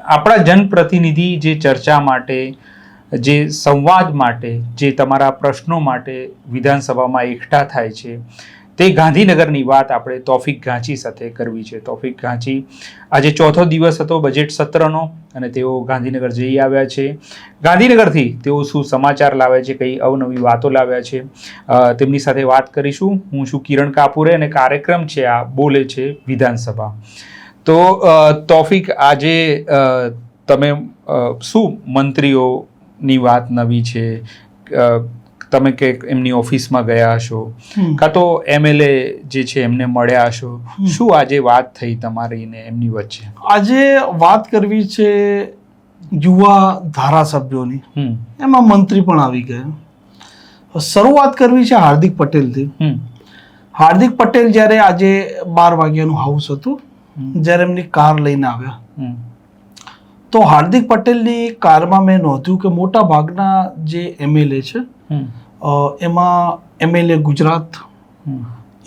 આપણા જનપ્રતિનિધિ જે ચર્ચા માટે, જે સંવાદ માટે, જે તમારા પ્રશ્નો માટે વિધાનસભામાં એકઠા થાય છે, તે ગાંધીનગરની વાત આપણે તોફિક ઘાંચી સાથે કરવી છે. તોફિક ઘાંચી આજે ચોથો દિવસ હતો બજેટ સત્રનો અને તેઓ ગાંધીનગર જઈ આવ્યા છે. ગાંધીનગરથી તેઓ શું સમાચાર લાવ્યા છે, કઈ અવનવી વાતો લાવ્યા છે, તેમની સાથે વાત કરીશું. હું છું કિરણ કાપુરે અને કાર્યક્રમ છે આ બોલે છે વિધાનસભા. તો તોફિક, આજે તમે શું મંત્રીઓની વાત નવી છે, તમે કે એમની ઓફિસમાં ગયા હશો, કાં તો MLA જે છે એમને મળ્યા હશો, શું આજે વાત થઈ તમારી ને એમની વચ્ચે? આજે વાત કરવી છે યુવા ધારાસભ્યોની, એમાં મંત્રી પણ આવી ગયા. શરૂઆત કરવી છે હાર્દિક પટેલથી. હાર્દિક પટેલ જ્યારે આજે 12 વાગ્યાનું હાઉસ હતું, જ્યારે એમની કાર લઈને આવ્યા, તો હાર્દિક પટેલની કારમાં મેં નોંધ્યું કે મોટા ભાગના જે MLA છે એમાં MLA ગુજરાત,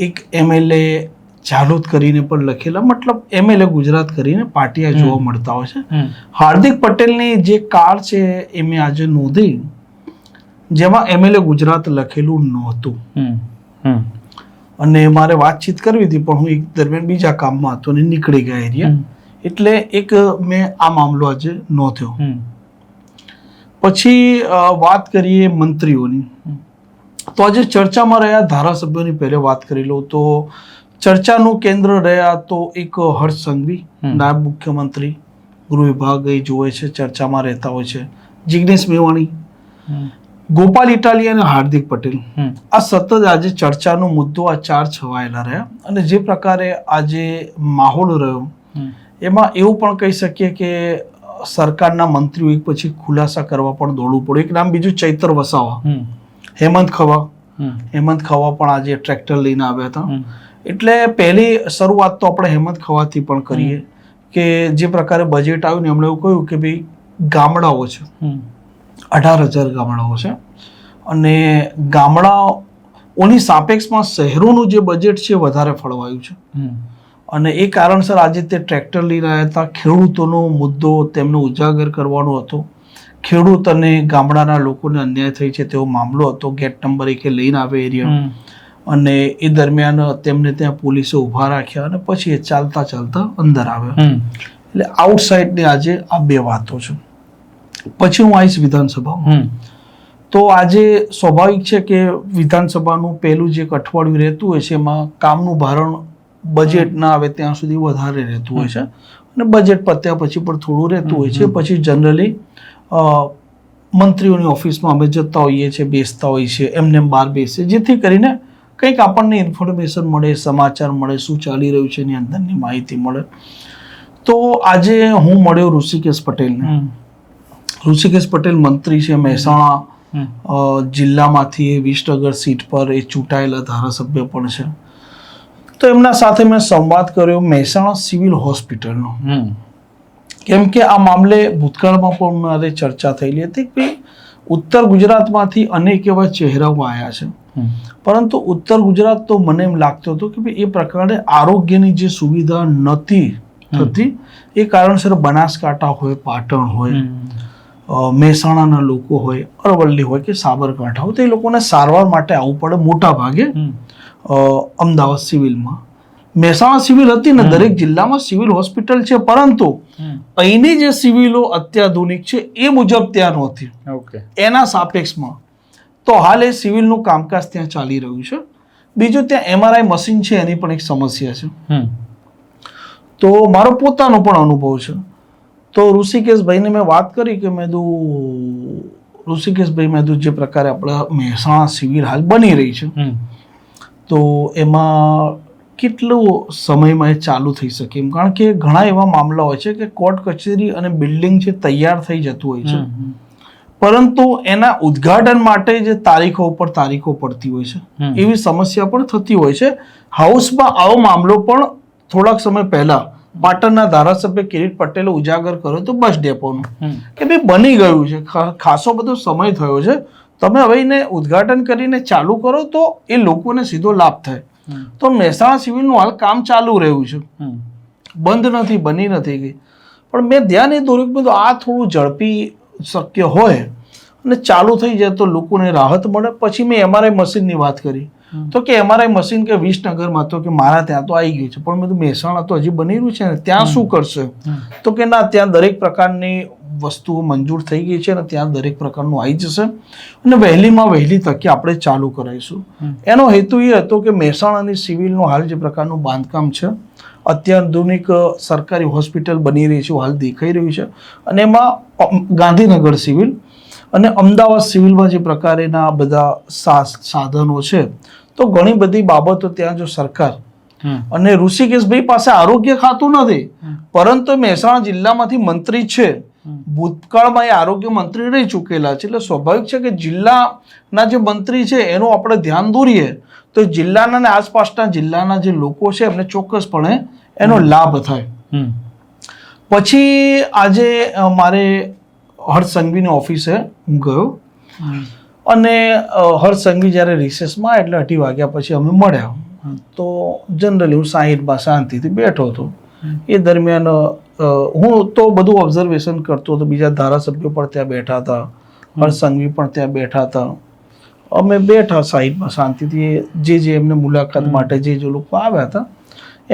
એક MLA ઝાલોદ કરીને પણ લખેલા, મતલબ MLA ગુજરાત કરીને પાટિયા જોવા મળતા હોય છે. હાર્દિક પટેલની જે કાર છે એ મેં આજે નોંધી, જેમાં MLA ગુજરાત લખેલું નહોતું. અને મારે વાતચીત કરવી હતી પણ હું એક દરમિયાન બીજા કામમાં હતો ને નીકળી ગયા એરિયા, એટલે એક મેં આ મામલો આજે નોંધ્યો. પછી વાત કરીએ મંત્રીઓની, તો આજે ચર્ચામાં રહ્યા ધારાસભ્યોની પહેલે વાત કરી લો તો ચર્ચાનું કેન્દ્ર રહ્યા તો એક હર્ષ સંઘવી, નાયબ મુખ્યમંત્રી, ગૃહ વિભાગ એ જોવે છે, ચર્ચામાં રહેતા હોય છે. જિગ્નેશ મેવાણી, ગોપાલ ઇટાલિયા અને હાર્દિક પટેલ, આ સતત આજે ચર્ચાનો મુદ્દો આ 4 છવાયેલા રહ્યા. અને જે પ્રકારે આજે માહોલ રહ્યો એમાં એવું પણ કહી શકીએ કે સરકારના મંત્રીઓ એક પછી ખુલાસા કરવા પણ દોડવું પડ્યું. એક નામ બીજું ચૈતર વસાવા, હેમંત ખવા પણ આજે ટ્રેક્ટર લઈને આવ્યા હતા. એટલે પહેલી શરૂઆત તો આપણે હેમંત ખવાથી પણ કરીએ કે જે પ્રકારે બજેટ આવ્યું ને એમણે એવું કહ્યું કે ભાઈ ગામડાઓ છે, 18,000 ગામડાઓ છે અને ગામડાઓની સાપેક્ષમાં શહેરોનું જે બજેટ છે વધારે ફળવાયું છે. અને એ કારણસર આજે તે ટ્રેક્ટર લઈને આવ્યા હતા. ખેડૂતોનો મુદ્દો તેમને ઉજાગર કરવાનો હતો. ખેડૂત અને ગામડાના લોકોને અન્યાય થઈ છે તેવો મામલો હતો. ગેટ નંબર 1 લઈને આવે એરિયા, અને એ દરમિયાન તેમને ત્યાં પોલીસે ઊભા રાખ્યા અને પછી એ ચાલતા ચાલતા અંદર આવ્યા. એટલે આઉટસાઇડની આજે આ 2 વાતો છે. પછી હું આવીશ વિધાનસભામાં. તો આજે સ્વાભાવિક છે કે વિધાનસભાનું પહેલું જે એક અઠવાડિયું રહેતું હોય છે એમાં કામનું ભારણ બજેટ ના આવે ત્યાં સુધી વધારે રહેતું હોય છે, અને બજેટ પત્યા પછી પણ થોડું રહેતું હોય છે. પછી જનરલી મંત્રીઓની ઓફિસમાં અમે જતા હોઈએ છીએ, બેસતા હોઈએ છીએ, એમને બહાર બેસીએ, જેથી કરીને કંઈક આપણને ઇન્ફોર્મેશન મળે, સમાચાર મળે, શું ચાલી રહ્યું છે એની અંદરની માહિતી મળે. તો આજે હું મળ્યો ઋષિકેશ પટેલને. ઋષિકેશ પટેલ મંત્રી છે, મહેસાણા જિલ્લામાંથી 20 સીટ પર એ ચૂંટાયેલા ધારાસભ્ય પણ છે. તો એમના સાથે મેં સંવાદ કર્યો મહેસાણા સિવિલ હોસ્પિટલનો, કેમ કે આ મામલે ભૂતકાળમાં પણ મારે ચર્ચા થયેલી હતી કે ઉત્તર ગુજરાતમાંથી અનેક એવા ચહેરાઓ આવ્યા છે, પરંતુ ઉત્તર ગુજરાત તો મને એમ લાગતું હતું કે ભાઈ એ પ્રકારે આરોગ્યની જે સુવિધા નથી થતી, એ કારણસર બનાસકાંઠા હોય, પાટણ હોય, મહેસાણાના લોકો હોય, અરવલ્લી હોય કે સાબરકાંઠા હોય, તો એ લોકોને સારવાર માટે આવવું પડે મોટા ભાગે અમદાવાદ સિવિલમાં. મહેસાણા સિવિલ હતી ને, દરેક જિલ્લામાં સિવિલ હોસ્પિટલ છે, પરંતુ અહીંની જે સિવિલો અત્યાધુનિક છે એ મુજબ ત્યાં નહોતી. એના સાપેક્ષમાં તો હાલ એ સિવિલનું કામકાજ ત્યાં ચાલી રહ્યું છે. બીજું ત્યાં MRI મશીન છે, એની પણ એક સમસ્યા છે. તો મારો પોતાનો પણ અનુભવ છે. તો ઋષિકેશભાઈને મેં વાત કરી કે ઋષિકેશભાઈ જે પ્રકારે આપણા મહેસાણા સિવિલ હાલ બની રહી છે, તો એમાં કેટલો સમયમાં એ ચાલુ થઈ શકે એમ? કારણ કે ઘણા એવા મામલા હોય છે કે કોર્ટ કચેરી અને બિલ્ડિંગ છે તૈયાર થઈ જતું હોય છે, પરંતુ એના ઉદ્ઘાટન માટે જે તારીખો ઉપર તારીખો પડતી હોય છે, એવી સમસ્યા પણ થતી હોય છે. હાઉસમાં આવો મામલો પણ થોડાક સમય પહેલા પાટણના ધારાસભ્ય કિરીટ પટેલે ઉજાગર કર્યો તો બસ ડેપોનું, કે ભાઈ બની ગયું છે, ખાસો બધો સમય થયો છે, તમે હવે એને ઉદ્ઘાટન કરીને ચાલુ કરો તો એ લોકોને સીધો લાભ થાય. તો મહેસાણા સિવિલનું હાલ કામ ચાલુ રહ્યું છે, બંધ નથી, બની નથી ગઈ. પણ મેં ધ્યાન એ દોર્યું કે બધું આ થોડું ઝડપી શક્ય હોય અને ચાલુ થઈ જાય તો લોકોને રાહત મળે. પછી મેં MRI મશીનની વાત કરી તો કે MRI મશીન કે વિસનગરમાં તો કે મારા ત્યાં તો આવી ગયું છે, પણ મેં તો મહેસાણા તો હજી બની રહ્યું છે ને, ત્યાં શું કરશે? તો કે ના, ત્યાં દરેક પ્રકારની વસ્તુઓ મંજૂર થઈ ગઈ છે અને ત્યાં દરેક પ્રકારનું આવી જશે અને વહેલીમાં વહેલી તકે આપણે ચાલુ કરાવીશું. એનો હેતુ એ હતો કે મહેસાણાની સિવિલનું હાલ જે પ્રકારનું બાંધકામ છે, અત્યાધુનિક સરકારી હોસ્પિટલ બની રહી છે હાલ દેખાઈ રહ્યું છે, અને એમાં ગાંધીનગર સિવિલ અને અમદાવાદ સિવિલમાં જે પ્રકારેના બધા સાધનો છે, તો ઘણી બધી બાબતો ત્યાં જો સરકાર અને ઋષિકેશભાઈ પાસે આરોગ્ય ખાતું નથી, પરંતુ મહેસાણા જિલ્લામાંથી મંત્રી છે, ભૂતકાળમાં એ આરોગ્ય મંત્રી રહી ચૂકેલા છે, એટલે સ્વાભાવિક છે કે જિલ્લાના જે મંત્રી છે એનું આપણે ધ્યાન દોરીએ તો જિલ્લાના અને આસપાસના જિલ્લાના જે લોકો છે એમને ચોક્કસપણે એનો લાભ થાય. પછી આજે મારે હર્ષ સંઘવીની ઓફિસે હું ગયો અને હર્ષ સંઘવી જ્યારે રિસેસમાં એટલે 8 વાગ્યા પછી અમે મળ્યા, તો જનરલી હું સાઈડમાં શાંતિથી બેઠો હતો. એ દરમિયાન હું તો બધું ઓબ્ઝર્વેશન કરતો હતો, બીજા ધારાસભ્યો પણ ત્યાં બેઠા હતા, હર્ષ સંઘવી પણ ત્યાં બેઠા હતા. અમે બેઠા સાઈડમાં શાંતિથી, જે એમને મુલાકાત માટે જે લોકો આવ્યા હતા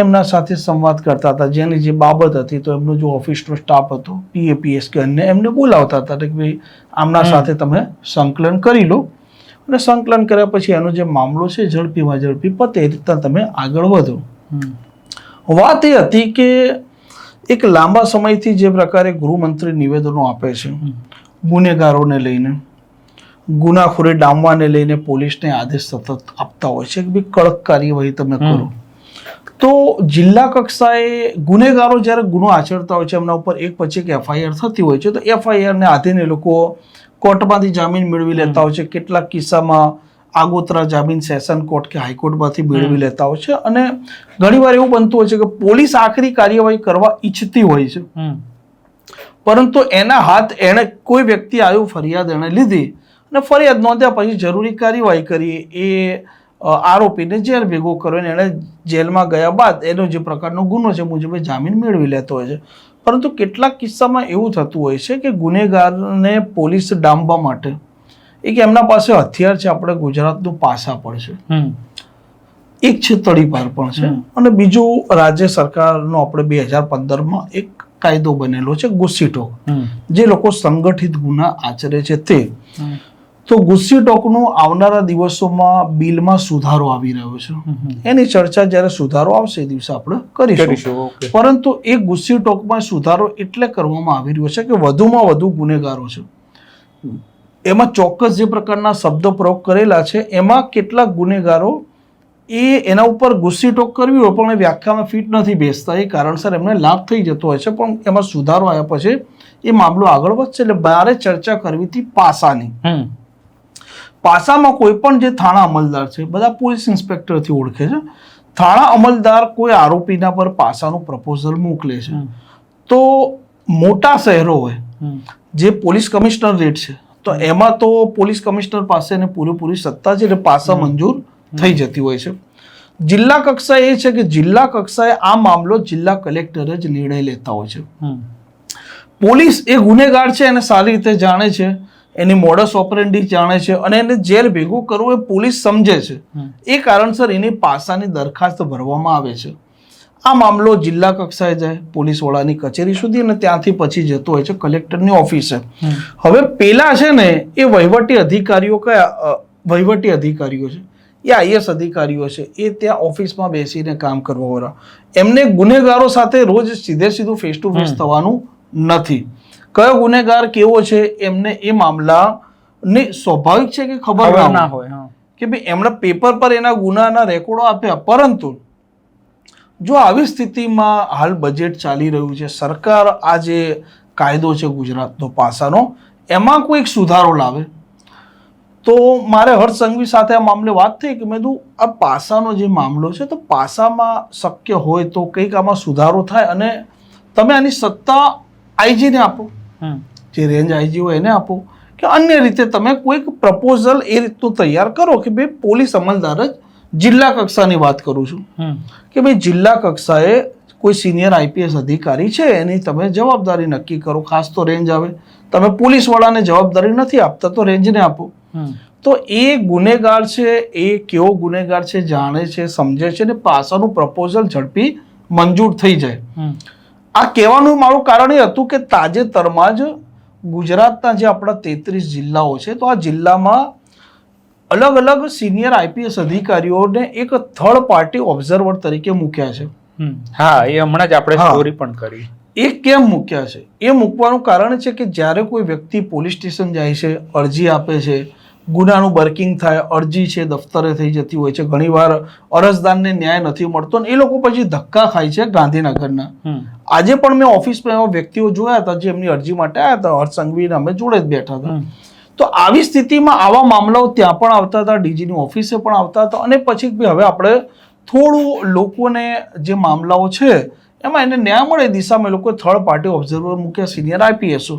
એમના સાથે સંવાદ કરતા હતા. જેની જે બાબત હતી તો એમનો જો ઓફિસનો સ્ટાફ હતો, PAPS કે અન્ય, એમને બોલાવતા હતા કે ભાઈ આમના સાથે તમે સંકલન કરી લો અને સંકલન કર્યા પછી એનો જે મામલો છે ઝડપીમાં ઝડપી પતે એ રીતના તમે આગળ વધો. વાત એ હતી કે એક લાંબા સમયથી જે પ્રકારે ગૃહમંત્રી નિવેદનો આપે છે ગુનેગારોને લઈને, ગુનાખોરી ડામવાને લઈને પોલીસને આદેશ સતત આપતા હોય છે કે ભાઈ કડક કાર્યવાહી તમે કરો, તો જિલ્લા કક્ષાએ ગુનેગારો જ્યારે ગુનો આચરતા હોય છે એમના ઉપર એક પછી એક FIR થતી હોય છે, તો FIR ને આધીન એ લોકો કોર્ટમાંથી જામીન મેળવી લેતા હોય છે. કેટલાક કિસ્સામાં આગોતરા જામીન સેશન કોર્ટ કે હાઈકોર્ટમાંથી મેળવી લેતા હોય છે, અને ઘણીવાર એવું બનતું હોય છે કે પોલીસ આખરી કાર્યવાહી કરવા ઈચ્છતી હોય છે, પરંતુ એના હાથ એણે કોઈ વ્યક્તિ આવ્યું, ફરિયાદ એણે લીધી અને ફરિયાદ નોંધ્યા પછી જરૂરી કાર્યવાહી કરી, એ આરોપીને જેલ ભેગો કર્યો અને એણે જેલમાં ગયા બાદ એનો જે પ્રકારનો ગુનો છે મુજબ જામીન મેળવી લેતો હોય છે. પરંતુ કેટલાક કિસ્સામાં એવું થતું હોય છે કે ગુનેગારને પોલીસ ડામવા માટે એક એમના પાસે હથિયાર છે, આપણે ગુજરાતનું પાસા પણ છે, એક છે તડીપાર પણ છે, અને બીજું રાજ્ય સરકારનો આપણે 2015માં એક કાયદો બનેલો છે ગુસ્સીટોક, જે લોકો સંગઠિત ગુના આચરે છે તે. તો ગુસ્સીટોકનું આવનારા દિવસોમાં બિલમાં સુધારો આવી રહ્યો છે, એની ચર્ચા જ્યારે સુધારો આવશે એ દિવસે આપણે કરીશું. પરંતુ એ ગુસ્સીટોકમાં સુધારો એટલે કરવામાં આવી રહ્યો છે કે વધુમાં વધુ ગુનેગારો છે, એમાં ચોક્કસ જે પ્રકારના શબ્દ પ્રયોગ કરેલા છે એમાં કેટલાક ગુનેગારો એના ઉપર ગુસ્સીટોક કરવી હોય પણ એ વ્યાખ્યામાં ફિટ નથી બેસતા, એ કારણસર એમને લાભ થઈ જતો હોય છે, પણ એમાં સુધારો આવ્યા પછી એ મામલો આગળ વધશે. એટલે મારે ચર્ચા કરવી હતી પાસાની. પાસામાં કોઈ પણ જે થાણા અમલદાર છે, બધા પોલીસ ઇન્સ્પેક્ટરથી ઓળખે છે, થાણા અમલદાર કોઈ આરોપીના પર પાસાનું પ્રપોઝલ મોકલે છે, તો મોટા શહેરો હોય જે પોલીસ કમિશનર રેટ છે, તો એમાં તો પોલીસ કમિશનર પાસે પૂરેપૂરી સત્તા છે, એટલે પાસા મંજૂર થઈ જતી હોય છે. જિલ્લા કક્ષાએ એ છે કે જિલ્લા કક્ષાએ આ મામલો જિલ્લા કલેક્ટર જ નિર્ણય લેતા હોય છે. પોલીસ એ ગુનેગાર છે એને સારી રીતે જાણે છે, એની મોડસ ઓપરેન્ડી જાણે છે, અને એને જેલ ભેગું કરવું એ પોલીસ સમજે છે, એ કારણસર એની પાસાની દરખાસ્ત ભરવામાં આવે છે. આ મામલો જિલ્લા કક્ષાએ જાય પોલીસ વડાની કચેરી સુધી, અને ત્યાંથી પછી જતો હોય છે કલેક્ટરની ઓફિસે. હવે પેલા છે ને એ વહીવટી અધિકારીઓ કયા વહીવટી અધિકારીઓ છે, એ IS અધિકારીઓ છે, એ ત્યાં ઓફિસમાં બેસીને કામ કરવાવાળા, એમને ગુનેગારો સાથે રોજ સીધું ફેસ ટુ ફેસ થવાનું નથી. કયો ગુનેગાર કેવો છે એમને એ મામલાને સ્વાભાવિક છે કે ખબર ના હોય કે ભાઈ એમણે પેપર પર એના ગુનાના રેકોર્ડો આપ્યા, પરંતુ જો આવી સ્થિતિમાં હાલ બજેટ ચાલી રહ્યું છે, સરકાર આ જે કાયદો છે ગુજરાતનો પાસાનો એમાં કોઈક સુધારો લાવે, તો મારે હર્ષ સંઘવી સાથે આ મામલે વાત થઈ કે મેં કીધું આ પાસાનો જે મામલો છે, તો પાસામાં શક્ય હોય તો કંઈક આમાં સુધારો થાય, અને તમે આની સત્તા IG ને આપો, જે રેન્જ IG હોય એને આપો, કે અન્ય રીતે તમે કોઈક પ્રપોઝલ એ રીતનું તૈયાર કરો કે ભાઈ પોલીસ અમલદાર જ જિલ્લા કક્ષાની વાત કરું છું કે ભાઈ જિલ્લા કક્ષાએ કોઈ સિનિયર આઈપીએસ અધિકારી છે એની તમે જવાબદારી નક્કી કરો. ખાસ તો રેન્જ આવે, તમે પોલીસવાળાને જવાબદારી નથી આપતા તો રેન્જને આપો. તો એ ગુનેગાર છે, એ કેવો ગુનેગાર છે જાણે છે, સમજે છે, ને પાસાનું પ્રપોઝલ ઝડપી મંજૂર થઈ જાય. આ કહેવાનું મારું કારણ એ હતું કે તાજેતરમાં જ ગુજરાતના જે આપણા 33 જિલ્લાઓ છે, તો આ જિલ્લામાં અલગ અલગ સિનિયર આઈપીએસ અધિકારીઓને એક થર્ડ પાર્ટી ઓબ્ઝર્વર તરીકે મૂક્યા છે. હા, એ હમણાં જ આપણે સ્ટોરી પણ કરી. એ કેમ મૂક્યા છે? એ મૂકવાનું કારણ છે કે જ્યારે કોઈ વ્યક્તિ પોલીસ સ્ટેશન જાય છે, અરજી આપે છે, ગુનાનું બર્કિંગ થાય, અરજી છે દફતરે થઈ જતી હોય છે, ઘણીવાર અરજદારને ન્યાય નથી મળતો ને એ લોકો પછી ધક્કા ખાય છે ગાંધીનગરના. આજે પણ મેં ઓફિસમાં એવા વ્યક્તિઓ જોયા હતા જે એમની અરજી માટે આવ્યા હતા, હર્ષ સંઘવીને અમે જોડે જ બેઠા હતા. તો આવી સ્થિતિમાં આવા મામલાઓ ત્યાં પણ આવતા હતા, ડીજીની ઓફિસે પણ આવતા હતા, અને પછી હવે આપણે થોડું લોકોને જે મામલાઓ છે એમાં એને ન્યાય મળે એ દિશામાં એ લોકોએ થર્ડ પાર્ટી ઓબ્ઝર્વર મૂક્યા, સિનિયર આઈપીએસો.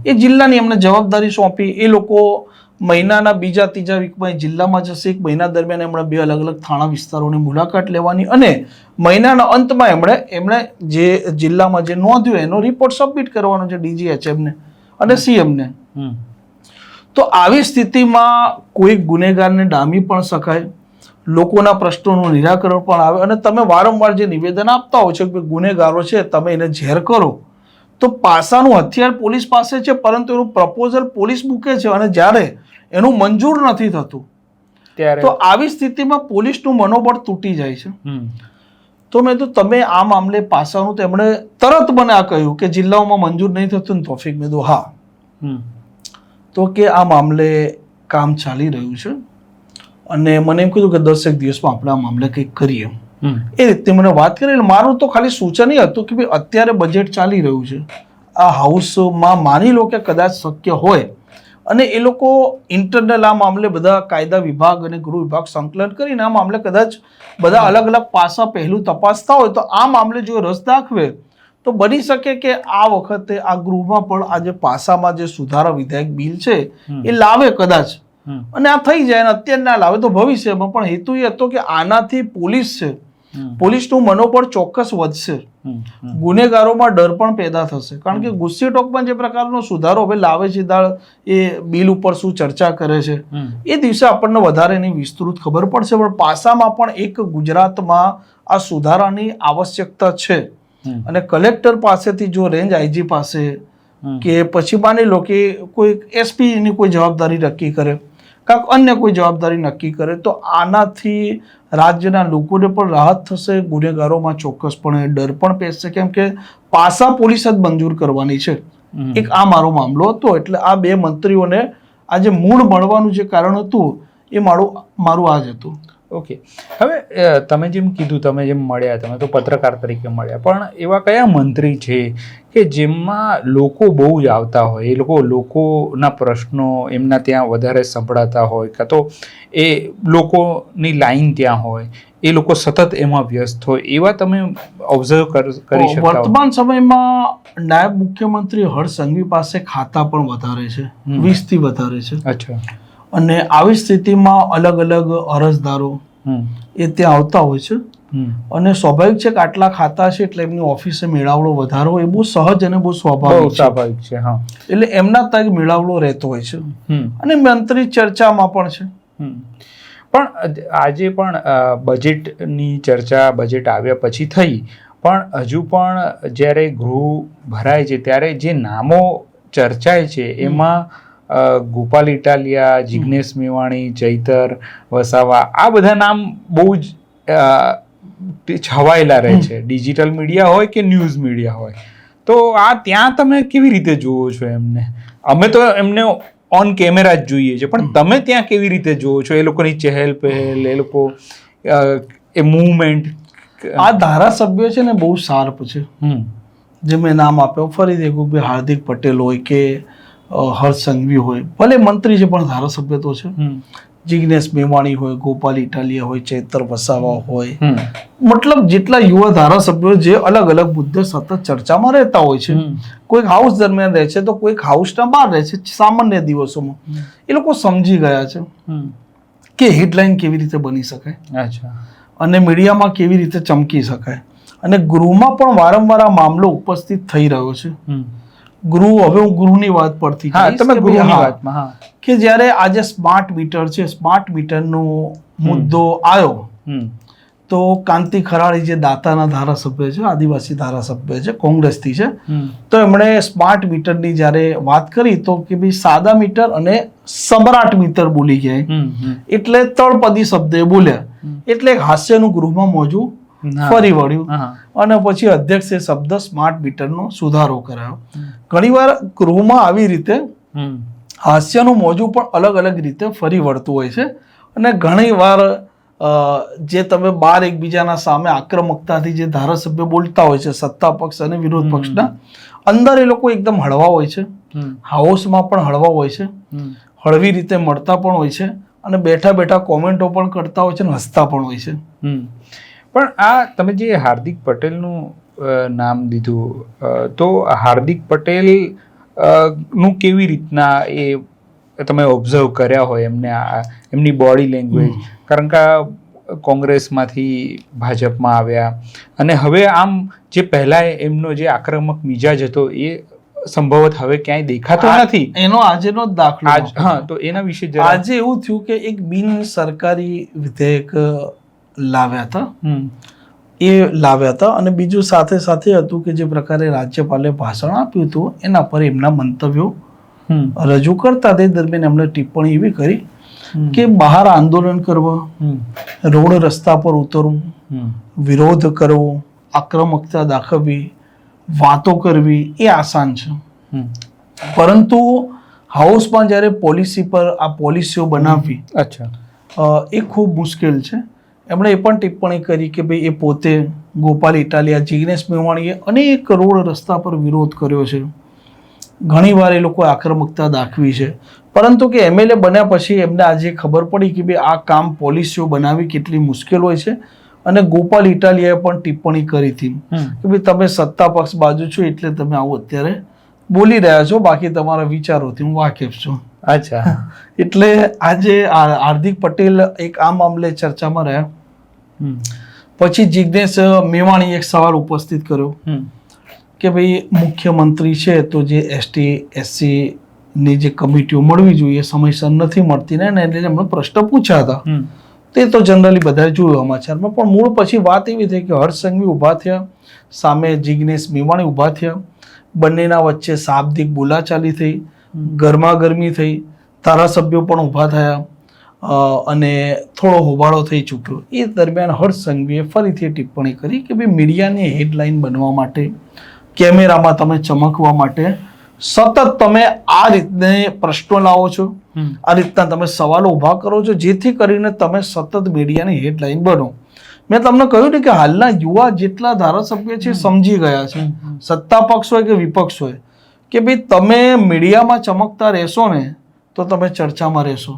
એ જિલ્લાની એમને જવાબદારી સોંપી. એ લોકો મહિનાના બીજા ત્રીજા વીકમાં જિલ્લામાં જશે. 1 મહિના દરમિયાન એમણે 2 અલગ અલગ થાણા વિસ્તારોની મુલાકાત લેવાની અને મહિનાના અંતમાં એમણે જે જિલ્લામાં જે નોંધ્યું એનો રિપોર્ટ સબમિટ કરવાનો છે ડીજીએચએમને અને સીએમને. તો આવી સ્થિતિમાં કોઈ ગુનેગારને ડામી પણ શકાય, લોકોના પ્રશ્નોનું નિરાકરણ પણ આવે. અને તમે વારંવાર જે નિવેદન આપતા હો છો કે ગુનેગારો છે તમે એને ઝેર કરો, તો પાસાનું હથિયાર પોલીસ પાસે છે, પરંતુ એનું પ્રપોઝલ પોલીસ મૂકે છે અને જ્યારે એનું મંજૂર નથી થતું ત્યારે તો આવી સ્થિતિમાં પોલીસનું મનોબળ તૂટી જાય છે. તો મેં તો તમે આ મામલે પાસાનું, તો એમણે તરત મને આ કહ્યું કે જિલ્લાઓમાં મંજૂર નહીં થતું ને તોફિક. મેં તો હા, તો કે આ મામલે કામ ચાલી રહ્યું છે અને મને એમ કીધું કે 10 દિવસમાં આપણે આ મામલે કંઈક કરીએ. એ રીતે મને વાત કરી. મારું તો ખાલી સૂચન એ હતું કે ભાઈ અત્યારે બજેટ ચાલી રહ્યું છે, આ હાઉસમાં માની લો કે કદાચ શક્ય હોય અને એ લોકો ઇન્ટરનલ આ મામલે બધા કાયદા વિભાગ અને ગૃહ વિભાગ સંકલન કરીને આ મામલે કદાચ બધા અલગ અલગ પાસા પહેલું તપાસતા હોય તો આ મામલે જો રસ દાખવે તો બની શકે કે આ વખતે આ ગૃહમાં પણ આ જે પાસામાં જે સુધારા વિધેયક બિલ છે એ લાવે કદાચ, અને આ થઈ જાય. અને અત્યારે ના લાવે તો ભવિષ્યમાં. પણ હેતુ એ હતો કે આનાથી પોલીસ છે, પોલીસનું મનોબળ ચોક્કસ વધશે, ગુનેગારોમાં ડર પણ પેદા થશે. કારણ કે ગુસ્સી ટોકમાં જે પ્રકારનો સુધારો હવે લાવે છે, એ બિલ ઉપર શું ચર્ચા કરે છે એ દિવસે આપણને વધારે એની વિસ્તૃત ખબર પડશે. પણ પાસામાં પણ એક ગુજરાતમાં આ સુધારાની આવશ્યકતા છે. અને કલેક્ટર પાસેથી જો રેન્જ આઈજી પાસે કે પછી માની લો કે કોઈ એસપી ની કોઈ જવાબદારી નક્કી કરે, કાંક અન્ય કોઈ જવાબદારી નક્કી કરે, તો આનાથી રાજ્યના લોકોને પણ રાહત થશે, ગુનેગારોમાં ચોક્કસપણે ડર પણ પેસશે. કેમ કે પાસા પોલીસ જ મંજૂર કરવાની છે. એક આ મારો મામલો હતો. એટલે આ 2 મંત્રીઓને આ જે મૂળ મળવાનું જે કારણ હતું એ મારું આ જ હતું. ઓકે, હવે તમે જેમ કીધું, તમે જેમ મળ્યા, તમે તો પત્રકાર તરીકે મળ્યા, પણ એવા કયા મંત્રી છે કે જેમાં લોકો બહુ જ આવતા હોય, એ લોકોના પ્રશ્નો એમના ત્યાં વધારે સંભળાતા હોય, કાં તો એ લોકોની લાઈન ત્યાં હોય, એ લોકો સતત એમાં વ્યસ્ત હોય, એવા તમે ઓબ્ઝર્વ કરી શકો? વર્તમાન સમયમાં નાયબ મુખ્યમંત્રી હર્ષ સંઘવી પાસે ખાતા પણ વધારે છે, 20 થી વધારે છે. અચ્છા. અને આવી સ્થિતિમાં અલગ અલગ અરજદારો એ ત્યાં આવતા હોય છે અને સ્વાભાવિક છે કે આટલા ખાતા છે એટલે એમની ઓફિસે મેળાવડો વધારો હોય, એ બહુ સહજ અને બહુ સ્વાભાવિક છે. એટલે એમના તક મેળાવડો રહેતો હોય છે અને મંત્રી ચર્ચામાં પણ છે. પણ આજે પણ બજેટની ચર્ચા, બજેટ આવ્યા પછી થઈ, પણ હજુ પણ જ્યારે ગૃહ ભરાય છે ત્યારે જે નામો ચર્ચાય છે એમાં ગોપાલ ઇટાલિયા, જિગ્નેશ મેવાણી, ચૈતર વસાવા, આ બધા નામ બહુ જ છવાયેલા રહે છે, ડિજિટલ મીડિયા હોય કે ન્યૂઝ મીડિયા હોય. તો આ ત્યાં તમે કેવી રીતે જુઓ છો એમને? અમે તો એમને ઓન કેમેરા જ જોઈએ છે, પણ તમે ત્યાં કેવી રીતે જુઓ છો એ લોકોની ચહેલ પહેલ, એ લોકો એ મૂવમેન્ટ? આ ધારાસભ્યો છે ને બહુ શાર્પ છે. જે મેં નામ આપ્યો ફરીથી એક, હાર્દિક પટેલ હોય કે હર્ષ સંઘવી હોય, ભલે મંત્રી છે પણ ધારાસભ્ય તો છે, જિગ્નેશ મેવાણી હોય, ગોપાલ ઇટાલિયા હોય, ચૈતર વસાવા હોય, મતલબ જેટલા યુવા ધારાસભ્યો જે અલગ અલગ મુદ્દે સતત ચર્ચામાં રહેતા હોય છે, કોઈક હાઉસ દરમિયાન રહે છે તો કોઈક હાઉસના બહાર રહે છે. સામાન્ય દિવસોમાં એ લોકો સમજી ગયા છે કે હેડલાઇન કેવી રીતે બની શકાય અને મીડિયામાં કેવી રીતે ચમકી શકાય. અને ગૃહમાં પણ વારંવાર આ મામલો ઉપસ્થિત થઈ રહ્યો છે. ગૃહ, હવે હું ગૃહની વાત પરથી કહીશ તમે કે ગૃહની ભાઈ, હા, વાતમાં, હા. કે જ્યારે આજે સ્માર્ટ મીટર છે, સ્માર્ટ મીટરનો મુદ્દો આવ્યો તો કાંતિ ખરાડી જે દાતાના ધારાસભ્ય છે, આદિવાસી ધારાસભ્ય છે, કોંગ્રેસથી છે, તો એમણે સ્માર્ટ મીટરની જ્યારે વાત કરી તો કે ભાઈ સાદા મીટર અને સમ્રાટ મીટર બોલી ગયા, એટલે તળપદી શબ્દ બોલ્યા, એટલે એક હાસ્યનું ગૃહમાં મોજું ફરી વળ્યું અને પછી અધ્યક્ષે શબ્દ સ્માર્ટ મીટરનો સુધારો કરાયો. ઘણીવાર ગૃહમાં આવી રીતે હાસ્યનું મોજું પણ અલગ અલગ રીતે ફરી વળતું હોય છે અને ઘણીવાર જે તમે બાર એકબીજાના સામે આક્રમકતાથી જે ધારાસભ્ય બોલતા હોય છે, સત્તા પક્ષ અને વિરોધ પક્ષના, અંદર એ લોકો એકદમ હળવા હોય છે, હાઉસમાં પણ હળવા હોય છે, હળવી રીતે મળતા પણ હોય છે અને બેઠા બેઠા કોમેન્ટો પણ કરતા હોય છે અને હસતા પણ હોય છે. પણ આ તમે જે હાર્દિક પટેલનું નામ દીધું, તો હાર્દિક પટેલ નું કેવી રીતના એ તમે ઓબ્ઝર્વ કર્યા હોય એમને, એમની બોડી લેંગ્વેજ, કારણ કે કોંગ્રેસમાંથી ભાજપમાં આવ્યા અને હવે આમ જે પહેલા એમનો જે આક્રમક મિજાજ હતો એ સંભવત હવે ક્યાંય દેખાતો નથી. એનો આજનો જ દાખલો. હા, તો એના વિશે આજે એવું થયું કે એક બિન સરકારી વિધેયક લાવ્યા હતા અને બીજું સાથે સાથે હતું કે જે પ્રકારે રાજ્યપાલે ભાષણ આપ્યું હતું એના પર એમના મંતવ્યો રજૂ કરતા તે દરમિયાન એમણે ટિપ્પણી એવી કરી કે બહાર આંદોલન કરવા, રોડ રસ્તા પર ઉતરવું, વિરોધ કરવો, આક્રમકતા દાખવવી, વાતો કરવી એ આસાન છે, પરંતુ હાઉસમાં જ્યારે પોલિસી પર આ પોલિસીઓ બનાવવી એ ખૂબ મુશ્કેલ છે. એમણે એ પણ ટિપ્પણી કરી કે ભાઈ એ પોતે, ગોપાલ ઇટાલિયા, જિગ્નેશ મેવાણીએ અનેક રોડ રસ્તા પર વિરોધ કર્યો છે, ઘણીવાર એ લોકો આક્રમકતા દાખવી છે, પરંતુ કે એમએલએ બન્યા પછી એમને આજે ખબર પડી કે ભાઈ આ કામ પોલિસીઓ બનાવવી કેટલી મુશ્કેલ હોય છે. અને ગોપાલ ઇટાલિયાએ પણ ટિપ્પણી કરી હતી કે ભાઈ તમે સત્તા પક્ષ બાજુ છો એટલે તમે આવું અત્યારે બોલી રહ્યા છો, બાકી તમારા વિચારોથી હું વાકેફ છું. અચ્છા. એટલે આજે હાર્દિક પટેલ એક આ મામલે ચર્ચામાં રહ્યા. પછી જિગ્નેશ મેવાણીએ એક સવાલ ઉપસ્થિત કર્યો કે ભાઈ મુખ્યમંત્રી છે તો જે ST SC ની જે કમિટીઓ મળવી જોઈએ સમયસર નથી મળતી ને, એટલે એમણે પ્રશ્ન પૂછ્યા હતા. તે તો જનરલી બધાએ જોયું સમાચારમાં, પણ મૂળ પછી વાત એવી થઈ કે હર્ષ સંઘવી ઊભા થયા, સામે જિગ્નેશ મેવાણી ઊભા થયા, બંનેના વચ્ચે શાબ્દિક બોલાચાલી થઈ, ગરમાગરમી થઈ, ધારાસભ્યો પણ ઊભા થયા અને થોડો હોબાળો થઈ ચૂક્યો. એ દરમિયાન હર્ષ સંઘવીએ ફરીથી ટિપ્પણી કરી કે ભાઈ મીડિયાની હેડલાઇન બનવા માટે, કેમેરામાં તમે ચમકવા માટે સતત તમે આ રીતને પ્રશ્નો લાવો છો, આ રીતના તમે સવાલો ઊભા કરો છો, જેથી કરીને તમે સતત મીડિયાની હેડલાઇન બનો. મેં તમને કહ્યું ને કે હાલના યુવા જેટલા ધારાસભ્ય છે સમજી ગયા છે, સત્તા પક્ષ હોય કે વિપક્ષ હોય, કે ભાઈ તમે મીડિયામાં ચમકતા રહેશો ને તો તમે ચર્ચામાં રહેશો,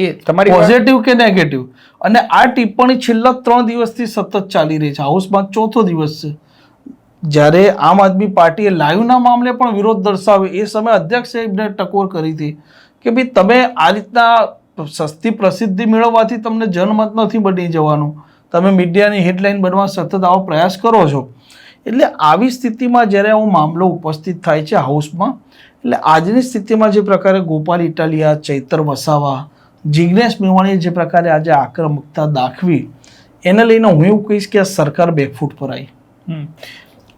એ તમારી પોઝિટિવ કે નેગેટિવ. અને આ ટિપ્પણી છેલ્લા 3 દિવસથી સતત ચાલી રહી છે, હાઉસમાં 4થો દિવસ છે. જ્યારે આમ આદમી પાર્ટીએ લાઈવના મામલે પણ વિરોધ દર્શાવ્યો, એ સમયે અધ્યક્ષે એમને ટકોર કરી હતી કે ભાઈ તમે આ રીતના સસ્તી પ્રસિદ્ધિ મેળવવાથી તમને જનમત નથી બની જવાનું, તમે મીડિયાની હેડલાઇન બનવા સતત આવો પ્રયાસ કરો છો. એટલે આવી સ્થિતિમાં જ્યારે આવો મામલો ઉપસ્થિત થાય છે હાઉસમાં, એટલે આજની સ્થિતિમાં જે પ્રકારે ગોપાલ ઇટાલિયા, ચૈતર વસાવા, જિગ્નેશ મેવાણીએ જે પ્રકારે આજે આક્રમકતા દાખવી, એને લઈને હું એવું કહીશ કે આ સરકાર બેકફૂટ પર આવી.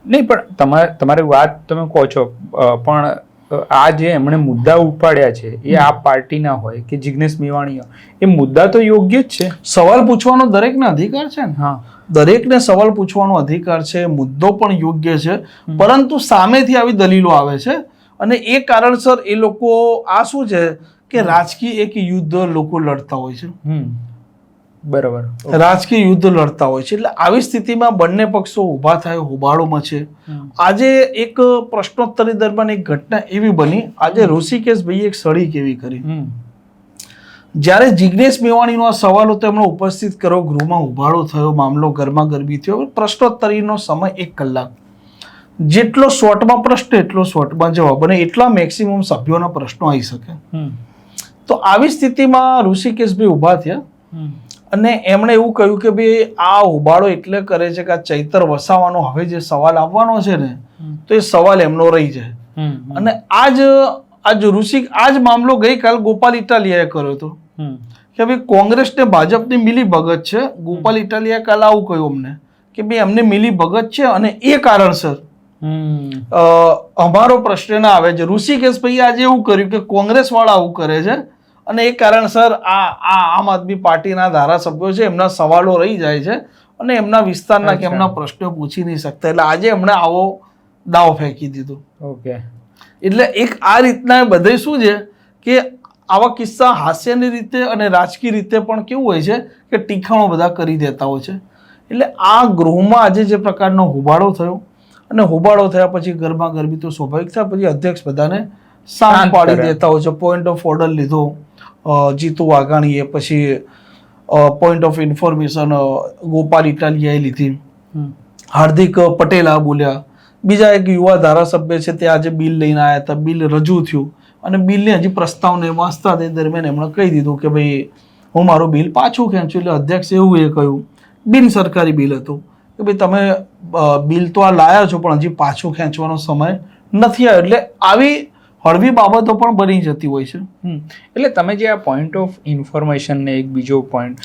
નહીં, પણ તમારી વાત તમે કહો છો, પણ આ જે એમણે મુદ્દા ઉપાડ્યા છે એ આ પાર્ટીના હોય કે જિગ્નેશ મેવાણી, એ મુદ્દા તો યોગ્ય જ છે. સવાલ પૂછવાનો દરેકને અધિકાર છે ને. હા, દરેકને સવાલ પૂછવાનો અધિકાર છે, મુદ્દો પણ યોગ્ય છે, પરંતુ સામેથી આવી દલીલો આવે છે અને એ કારણસર એ લોકો આ શું છે કે રાજકીય એક યુદ્ધ લોકો લડતા હોય છે. બરાબર, રાજકીય યુદ્ધ લડતા હોય છે. એટલે આવી સ્થિતિમાં બંને પક્ષો ઊભા થાય, હોબાળોમાં છે. આજે એક પ્રશ્નોત્તરી દરમિયાન એક ઘટના એવી બની, આજે ઋષિકેશભાઈએ એક સળી કેવી કરી. જ્યારે જિગ્નેશ મેવાણીનો આ સવાલ હતો એમણે ઉપસ્થિત કર્યો, ગૃહમાં હોબાળો થયો, મામલો ગરમાગરમી થયો. પ્રશ્નોત્તરીનો સમય 1 કલાક, જેટલો શોર્ટમાં પ્રશ્ન એટલો શોર્ટમાં જવાબ, અને એટલા મેક્સિમમ સભ્યોના પ્રશ્નો આવી શકે. તો આવી સ્થિતિમાં ઋષિકેશભાઈ ઊભા થયા અને એમણે એવું કહ્યું કે ભાઈ આ હોબાળો એટલે કરે છે કે આ ચૈતર વસાવાનો હવે જે સવાલ આવવાનો છે ને તો એ સવાલ એમનો રહી જાય. અને આજ મામલો ગઈકાલ ગોપાલ ઇટાલિયાએ કર્યો હતો કે ભાઈ કોંગ્રેસ ને ભાજપની મિલી ભગત છે. ગોપાલ ઇટાલિયાએ કાલ આવું કહ્યું અમને કે ભાઈ અમને મિલી ભગત છે અને એ કારણસર અમારો પ્રશ્ન ના આવે છે. ઋષિકેશ ભાઈ આજે એવું કર્યું કે કોંગ્રેસ વાળા આવું કરે છે અને એ કારણસર આ આમ આદમી પાર્ટીના ધારાસભ્યો છે એમના સવાલો રહી જાય છે અને એમના વિસ્તારના કે એમના પ્રશ્નો પૂછી નહીં શકતા. એટલે આજે એમણે આવો દાવ ફેંકી દીધો. ઓકે, એટલે એક આ રીતના બધે શું છે કે આવા કિસ્સા હાસ્યની રીતે અને રાજકીય રીતે પણ કેવું હોય છે કે ટીખાણો બધા કરી દેતા હોય છે. એટલે આ ગૃહમાં આજે જે પ્રકારનો હોબાળો થયો અને હોબાળો થયા પછી ગરબા ગરબી તો સ્વાભાવિક થાય, પછી અધ્યક્ષ બધાને શાંત પાડી દેતા હોય છે. પોઈન્ટ ઓફ ઓર્ડર લીધો જીતુ વાઘાણીએ, પછી પોઈન્ટ ઓફ ઇન્ફોર્મેશન ગોપાલ ઇટાલિયાએ લીધી, હાર્દિક પટેલ આ બોલ્યા, બીજા એક યુવા ધારાસભ્ય છે તે આજે બિલ લઈને આવ્યા હતા, બિલ રજૂ થયું અને બિલને હજી પ્રસ્તાવને વાંચતા તે દરમિયાન એમણે કહી દીધું કે ભાઈ હું મારું બિલ પાછું ખેંચું. એટલે અધ્યક્ષે એવું એ કહ્યું, બિન સરકારી બિલ હતું કે ભાઈ તમે બિલ તો આ લાયા છો પણ હજી પાછું ખેંચવાનો સમય નથી આવ્યો. એટલે આવી હળવી બાબતો પણ બની જતી હોય છે. એટલે તમે જે આ પોઈન્ટ ઓફ ઇન્ફોર્મેશન ને એક બીજો પોઈન્ટ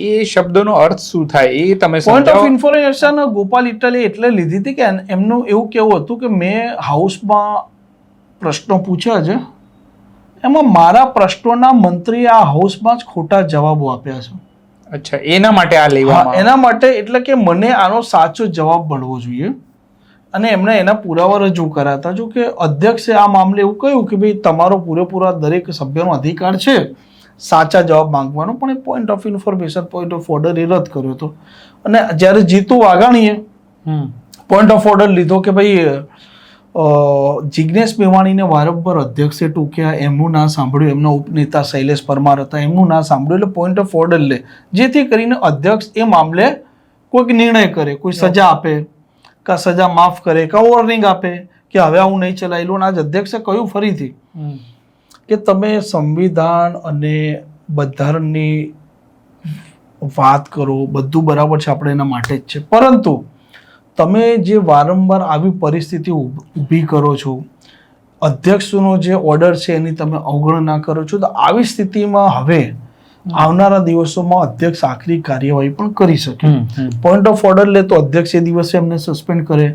એ શબ્દનો અર્થ શું થાય એ તમે પોઈન્ટ ઓફ ઇન્ફોર્મેશન ગોપાલ ઇટાલીએ એટલે લીધી હતી કે એમનું એવું કેવું હતું કે મેં હાઉસમાં પ્રશ્નો પૂછ્યા છે, એમાં મારા પ્રશ્નોના મંત્રી આ હાઉસમાં જ ખોટા જવાબો આપ્યા છે. અચ્છા, એના માટે આ લેવામાં એના માટે એટલે કે મને આનો સાચો જવાબ મળવો જોઈએ અને એમણે એના પુરાવા રજૂ કર્યા હતા. જો કે અધ્યક્ષે આ મામલે એવું કહ્યું કે ભાઈ તમારો પૂરેપૂરા દરેક સભ્યનો અધિકાર છે સાચા જવાબ માંગવાનો, પણ એ point of information point of order એ રદ કર્યો હતો. અને જ્યારે જીતુ વાઘાણીએ પોઈન્ટ ઓફ ઓર્ડર લીધો કે ભાઈ જિજ્ઞેશ મેવાણીને વારંવાર અધ્યક્ષે ટૂંક્યા, એમનું ના સાંભળ્યું, એમના ઉપનેતા શૈલેષ પરમાર હતા એમનું ના સાંભળ્યું, એટલે પોઈન્ટ ઓફ ઓર્ડર લે જેથી કરીને અધ્યક્ષ એ મામલે કોઈક નિર્ણય કરે, કોઈ સજા આપે કા સજા માફ કરે કા વોર્નિંગ આપે કે હવે આવું નહીં ચલાવેલું. આજ અધ્યક્ષે કહ્યું ફરીથી કે તમે સંવિધાન અને બંધારણની વાત કરો, બધું બરાબર છે, આપણે એના માટે જ છે, પરંતુ તમે જે વારંવાર આવી પરિસ્થિતિ ઊભી કરો છો, અધ્યક્ષનો જે ઓર્ડર છે એની તમે અવગણના કરો છો, તો આવી સ્થિતિમાં હવે આવનારા દિવસોમાં અધ્યક્ષ આખરી કાર્યવાહી પણ કરી શકે. પોઈન્ટ ઓફ ઓર્ડર લે તો અધ્યક્ષ એ દિવસે એમને સસ્પેન્ડ કરે,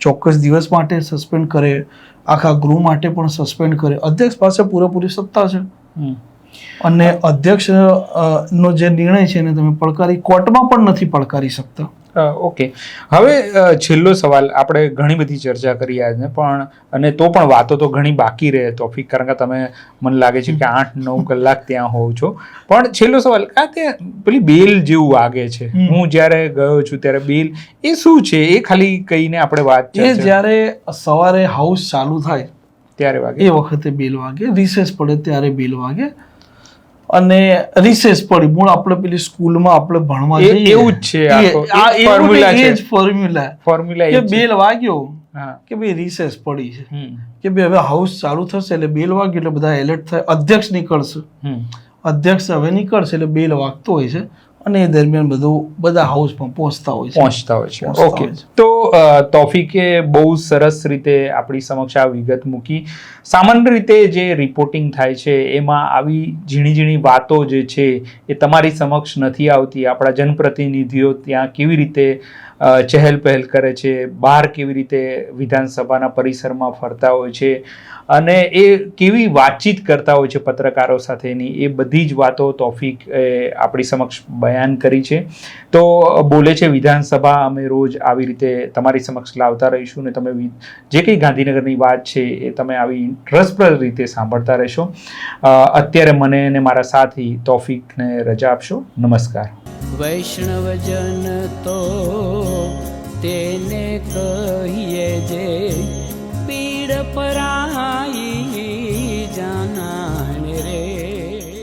ચોક્કસ દિવસ માટે સસ્પેન્ડ કરે, આખા ગૃહ માટે પણ સસ્પેન્ડ કરે. અધ્યક્ષ પાસે પૂરેપૂરી સત્તા છે અને અધ્યક્ષ નો જે નિર્ણય છે એને તમે પડકારી કોર્ટમાં પણ નથી પડકારી શકતા. ઓકે, હવે છેલ્લો સવાલ. આપણે ઘણી બધી ચર્ચા કરી આજે પણ, અને તો પણ વાતો તો ઘણી બાકી રહે તોફિક, કારણ કે તમે મને લાગે છે કે 8-9 કલાક ત્યાં હોવ છો. પણ છેલ્લો સવાલ, કે પેલી બેલ જેવું વાગે છે, હું જ્યારે ગયો છું ત્યારે બેલ એ શું છે એ ખાલી કહીને આપણે વાત એ જ્યારે સવારે હાઉસ ચાલુ થાય ત્યારે વાગે, એ વખતે બેલ વાગે, રિસેસ પડે ત્યારે બેલ વાગે. અને રિસેસ પડી મૂળ આપણે પેલી સ્કૂલમાં આપણે ભણવા જઈએ એવું જ છે, ફોર્મ્યુલા કે બેલ વાગ્યો કે ભાઈ રિસેસ પડી છે, કે ભાઈ હવે હાઉસ ચાલુ થશે એટલે બેલ વાગ્યો એટલે બધા એલર્ટ થાય, અધ્યક્ષ નીકળશે, અધ્યક્ષ હવે નીકળશે એટલે બેલ વાગતો હોય છે અને એ દરમિયાન બધા હાઉસમાં પહોંચતા હોય છે. ઓકે, તો તોફિકે બહુ સરસ રીતે આપણી સમક્ષ આ વિગત મૂકી. સામાન્ય રીતે જે રિપોર્ટિંગ થાય છે એમાં આવી ઝીણી ઝીણી વાતો જે છે એ તમારી સમક્ષ નથી આવતી. આપણા જનપ્રતિનિધિઓ ત્યાં કેવી રીતે ચહેલ પહેલ કરે છે, બહાર કેવી રીતે વિધાનસભાના પરિસરમાં ફરતા હોય છે અને એ કેવી વાતચીત કરતા હોય છે પત્રકારો સાથેની, એ બધી જ વાતો તોફિક આપણી સમક્ષ બયાન કરી છે. તો બોલે છે વિધાનસભા અમે રોજ આવી રીતે તમારી સમક્ષ લાવતા રહીશું ને તમે જે કંઈ ગાંધીનગરની વાત છે એ તમે આવી રસપ્રદ રીતે સાંભળતા રહેશો. અત્યારે મને અને મારા સાથી તોફિકને રજા આપશો. નમસ્કાર. વૈષ્ણવજન તો તેને કહીએ જે